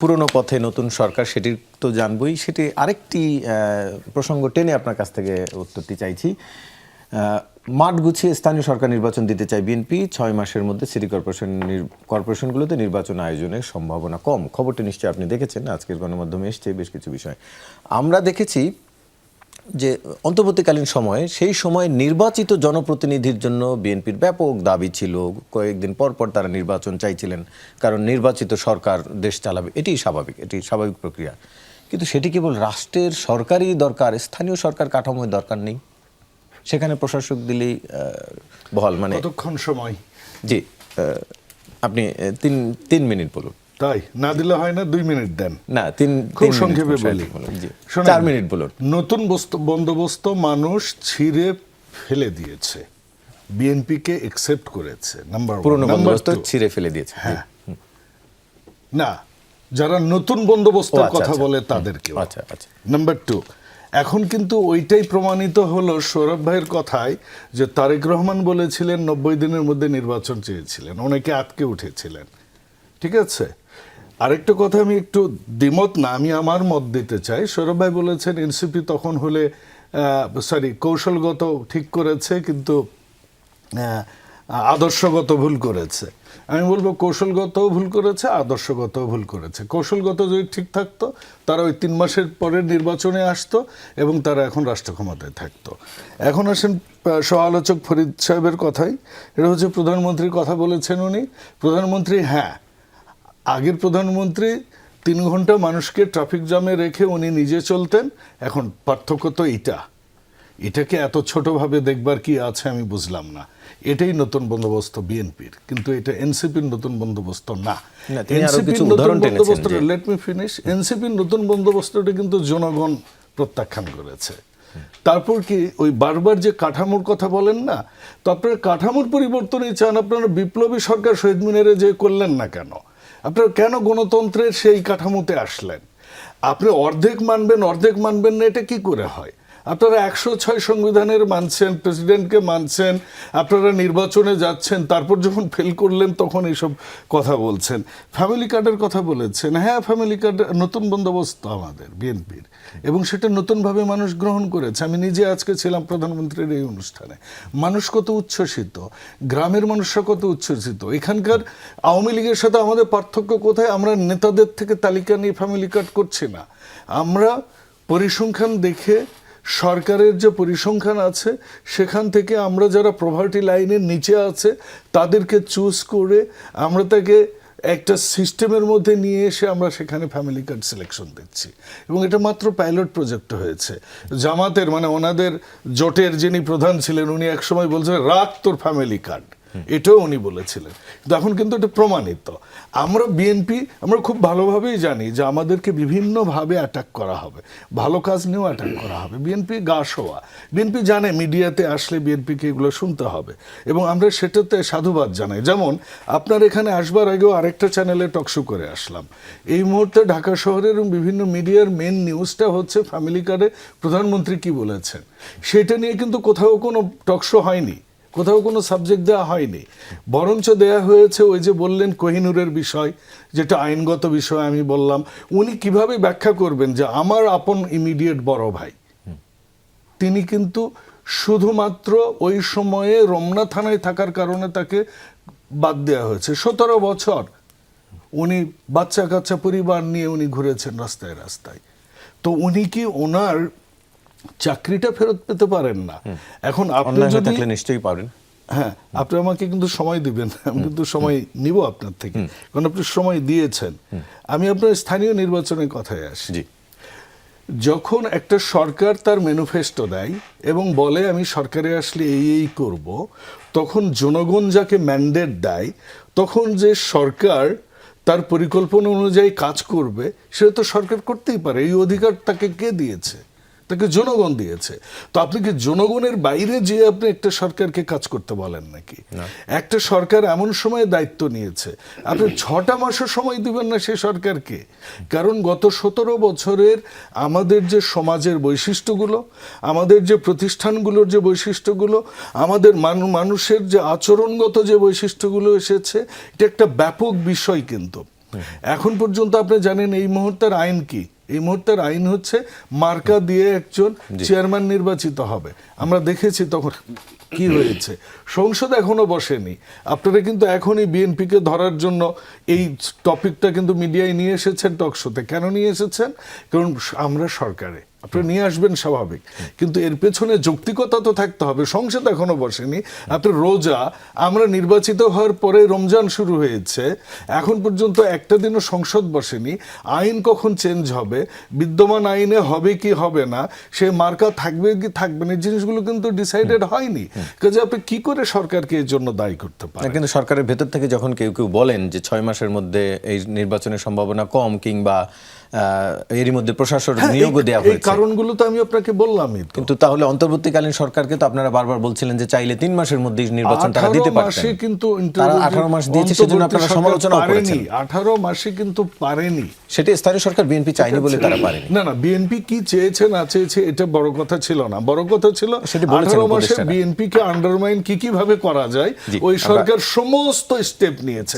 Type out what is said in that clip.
পুরনো পথে নতুন সরকার সেটি তো জানবই, সেটি আরেকটি প্রসঙ্গ টেনে আপনার কাছ থেকে উত্তরটি চাইছি। মাঠ গুছিয়ে স্থানীয় সরকার নির্বাচন দিতে চায় বিএনপি। 6 মাসের মধ্যে সিটি কর্পোরেশনগুলোতে নির্বাচন আয়োজনের সম্ভাবনা কম। খবরটি নিশ্চয়ই আপনি দেখেছেন, আজকের গণমাধ্যমে এসছে বেশ কিছু বিষয়। আমরা দেখেছি যে অন্তর্বর্তীকালীন সময়ে সেই সময় নির্বাচিত জনপ্রতিনিধির জন্য বিএনপির ব্যাপক দাবি ছিল। কয়েকদিন পর পর তারা নির্বাচন চাইছিলেন, কারণ নির্বাচিত সরকার দেশ চালাবে, এটি স্বাভাবিক প্রক্রিয়া। কিন্তু সেটি কেবল রাষ্ট্রের সরকারই দরকার, স্থানীয় সরকার কাঠামোয় দরকার নেই। সেখানে প্রশাসক দিলেই বহাল, মানে কতক্ষণ সময়? জি, আপনি 3 মিনিট বলুন। তাই না দিলে হয় না, 2 মিনিট দেন। না, খুব সংক্ষেপে বলি। 4 মিনিট বলুন। নতুন বন্দোবস্ত মানুষ ছিঁড়ে ফেলে দিয়েছে, বিএনপিকে একসেপ্ট করেছে। পুরনো বন্দোবস্ত ছিঁড়ে ফেলে দিয়েছে। হ্যাঁ, না, যারা নতুন বন্দোবস্তের কথা বলে তাদেরকে। নাম্বার 2, এখন কিন্তু ওইটাই প্রমাণিত হলো সৌরভ ভাইয়ের কথায় যে তারেক রহমান বলেছিলেন 90 দিনের মধ্যে নির্বাচন চেয়েছিলেন, অনেকে আটকে উঠেছিলেন। ঠিক আছে, আরেকটা কথা আমি একটু দ্বিমত না, আমি আমার মত দিতে চাই। সৌরভ ভাই বলেছেন এনসিপি তখন হলে কৌশলগত ঠিক করেছে, কিন্তু আদর্শগত ভুল করেছে। আমি বলবো কৌশলগত ভুল করেছে, আদর্শগত ভুল করেছে। কৌশলগত যদি ঠিক থাকতো তারা ওই 3 মাসের পরের নির্বাচনে আসতো এবং তারা এখন রাষ্ট্র ক্ষমতায় থাকতো। এখন আসেন সহ আলোচক ফরিদ সাহেবের কথাই, এটা হচ্ছে প্রধানমন্ত্রীর কথা বলেছেন উনি। প্রধানমন্ত্রী, হ্যাঁ, আগের প্রধানমন্ত্রী 3 ঘন্টা মানুষকে ট্রাফিক জ্যামে রেখে উনি নিজে চলতেন। এখন পার্থক্য তো এটাকে এত ছোটভাবে দেখবার কি আছে আমি বুঝলাম না। এটাই নতুন বন্দোবস্ত বিএনপির, কিন্তু এটা এনসিপির নতুন বন্দোবস্ত না। এনসিপির নতুন বন্দোবস্ত, লেট মি ফিনিশ, এনসিপির নতুন বন্দোবস্তটা কিন্তু জনগণ প্রত্যাখ্যান করেছে। তারপর কি ওই বারবার যে কাঠামোর কথা বলেন না, তো আপনারা কাঠামোর পরিবর্তনই চান। আপনারা বিপ্লবী সরকার শহীদ মিনারে যে করলেন না কেন? আপনারা কেন গণতন্ত্রের সেই কাঠামোতে আসলেন? আপনি অর্ধেক মানবেন না, এটা কি করে হয়? আপনারা 106 সংবিধানের মানছেন, প্রেসিডেন্টকে মানছেন, আপনারা নির্বাচনে যাচ্ছেন, তারপর যখন ফেল করলেন তখন এইসব কথা বলছেন। ফ্যামিলি কার্ডের কথা বলেছেন, হ্যাঁ, ফ্যামিলি কার্ড নতুন বন্দোবস্ত আমাদের বিএনপির, এবং সেটা নতুনভাবে মানুষ গ্রহণ করেছে। আমি নিজে আজকে ছিলাম প্রধানমন্ত্রীর এই অনুষ্ঠানে। মানুষ কত উচ্ছ্বসিত, গ্রামের মানুষরা কত উচ্ছ্বসিত। এখানকার আওয়ামী লীগের সাথে আমাদের পার্থক্য কোথায়? আমরা নেতাদের থেকে তালিকা নিয়ে ফ্যামিলি কার্ড করছি না, আমরা পরিসংখ্যান দেখে, সরকারের যে পরিসংখ্যান আছে সেখান থেকে আমরা যারা পভার্টি লাইনের নিচে আছে তাদেরকে চুজ করে আমরা তাকে একটা সিস্টেমের মধ্যে নিয়ে এসে আমরা সেখানে ফ্যামিলি কার্ড সিলেকশন দিচ্ছি। এবং এটা মাত্র পাইলট প্রজেক্ট হয়েছে। জামাতের, মানে ওনাদের জোটের যিনি প্রধান ছিলেন, উনি একসময় বলছিলেন রাখ তোর ফ্যামিলি কার্ড, এটাও উনি বলেছিলেন। এখন কিন্তু এটা প্রমাণিত। আমরা বিএনপি, আমরা খুব ভালোভাবেই জানি যে আমাদেরকে বিভিন্নভাবে অ্যাটাক করা হবে, ভালো কাজ নিয়েও অ্যাটাক করা হবে। বিএনপি গা শোয়া, বিএনপি জানে মিডিয়াতে আসলে বিএনপিকে এগুলো শুনতে হবে, এবং আমরা সেটাতে সাধুবাদ জানাই। যেমন আপনার এখানে আসবার আগেও আরেকটা চ্যানেলে টকশো করে আসলাম। এই মুহূর্তে ঢাকা শহরের এবং বিভিন্ন মিডিয়ার মেন নিউজটা হচ্ছে ফ্যামিলি কার্ডে প্রধানমন্ত্রী কি বলেছেন, সেটা নিয়ে কিন্তু কোথাও কোনো টকশো হয়নি, কোথাও কোনো সাবজেক্ট দেওয়া হয়নি। বরঞ্চ দেয়া হয়েছে ওই যে বললেন কোহিনুরের বিষয়, যেটা আইনগত বিষয়। আমি বললাম উনি কিভাবে ব্যাখ্যা করবেন যে আমার আপন ইমিডিয়েট বড় ভাই, তিনি কিন্তু শুধুমাত্র ওই সময়ে রমনা থানায় থাকার কারণে তাকে বাদ দেওয়া হয়েছে। 17 বছর উনি বাচ্চা কাচ্চা পরিবার নিয়ে উনি ঘুরেছেন রাস্তায় রাস্তায়। তো উনি কি ওনার চাকরিটা ফেরত পেতে পারেন না? এখন আপনি যদি নিশ্চয়ই পারেন, হ্যাঁ, আপনি আমাকে কিন্তু সময় দিবেন, আমি কিন্তু সময় নিব আপনার থেকে, কারণ আপনি সময় দিয়েছেন। আমি আপনার স্থানীয় নির্বাচনের কথায় আসি। যখন একটা সরকার তার ম্যানিফেস্টো দেয় এবং বলে আমি সরকারে আসলে এই করব, তখন জনগণ যাকে ম্যান্ডেট দেয়, তখন যে সরকার তার পরিকল্পনা অনুযায়ী কাজ করবে সেটা তো সরকার করতেই পারে। এই অধিকার তাকে কে দিয়েছে? তাকে জনগণ দিয়েছে। তো আপনি কি জনগণের বাইরে যে আপনি একটা সরকারকে কাজ করতে বলেন নাকি? একটা সরকার এমন সময় দায়িত্ব নিয়েছে, আপনি 6টা মাসও সময় দিবেন না সে সরকারকে? কারণ গত 17 বছরের আমাদের যে সমাজের বৈশিষ্ট্যগুলো, আমাদের যে প্রতিষ্ঠানগুলোর যে বৈশিষ্ট্যগুলো, আমাদের মানুষের যে আচরণগত যে বৈশিষ্ট্যগুলো এসেছে, এটা একটা ব্যাপক বিষয়। কিন্তু এখন পর্যন্ত আপনি জানেন এই মুহূর্তের আইন কি? এই মুহূর্তের আইন হচ্ছে মার্কা দিয়ে একজন চেয়ারম্যান নির্বাচিত হবে। আমরা দেখেছি তখন কি হয়েছে, সংসদ এখনো বসেনি। আপনারা কিন্তু এখনই বিএনপিকে ধরার জন্য এই টপিকটা কিন্তু মিডিয়ায় নিয়ে এসেছেন, টকশোতে। কেন নিয়ে এসেছেন? কারণ আমরা সরকারে, আপনি নিয়ে আসবেন স্বাভাবিক, কিন্তু এর পেছনে যৌক্তিকতা তো থাকতে হবে। সংসদ এখনো বসেনি, আপনি রোজা, আমরা নির্বাচিত হওয়ার পরে রমজান শুরু হয়েছে, এখন পর্যন্ত একটা দিনও সংসদ বসেনি। আইন কখন চেঞ্জ হবে, বিদ্যমান আইনে হবে কি হবে না, সে মার্কা থাকবে কি থাকবে না, এই জিনিসগুলো কিন্তু ডিসাইডেড হয়নি। কাজে আপনি কি করে সরকারকে এর জন্য দায়ী করতে না, পারেন? কিন্তু সরকারের ভেতর থেকে যখন কেউ কেউ বলেন যে 6 মাসের মধ্যে এই নির্বাচনের সম্ভাবনা কম, কিংবা এরই মধ্যে প্রশাসন নিয়োগও দেওয়া এই হয়েছে, কারণগুলো তো আমি আপনাকে বললামই তো। কিন্তু তাহলে অন্তর্বর্তীকালীন সরকারকে তো আপনারা বারবার বলছিলেন যে চাইলে 3 মাসের মধ্যেই নির্বাচন তারা দিতে 18 পারতেন। মাসে কিন্তু তারা 18 মাস দিয়েছে, সেজন্য আপনারা সমালোচনা করেছেন। 18 মাসে কিন্তু পারেনি। সেটা স্থানীয় সরকার বিএনপি চাইনি বলে তারা পারেনি। না না, বিএনপি কি চেয়েছে না চেয়েছে এটা বড় কথা ছিল না। বড় কথা ছিল সেটি বলেছেন 18 মাসে উপদেষ্টারা। বিএনপি কে আন্ডারমাইন কি কিভাবে করা যায়, জি, ওই সরকার সমস্ত স্টেপ নিয়েছে।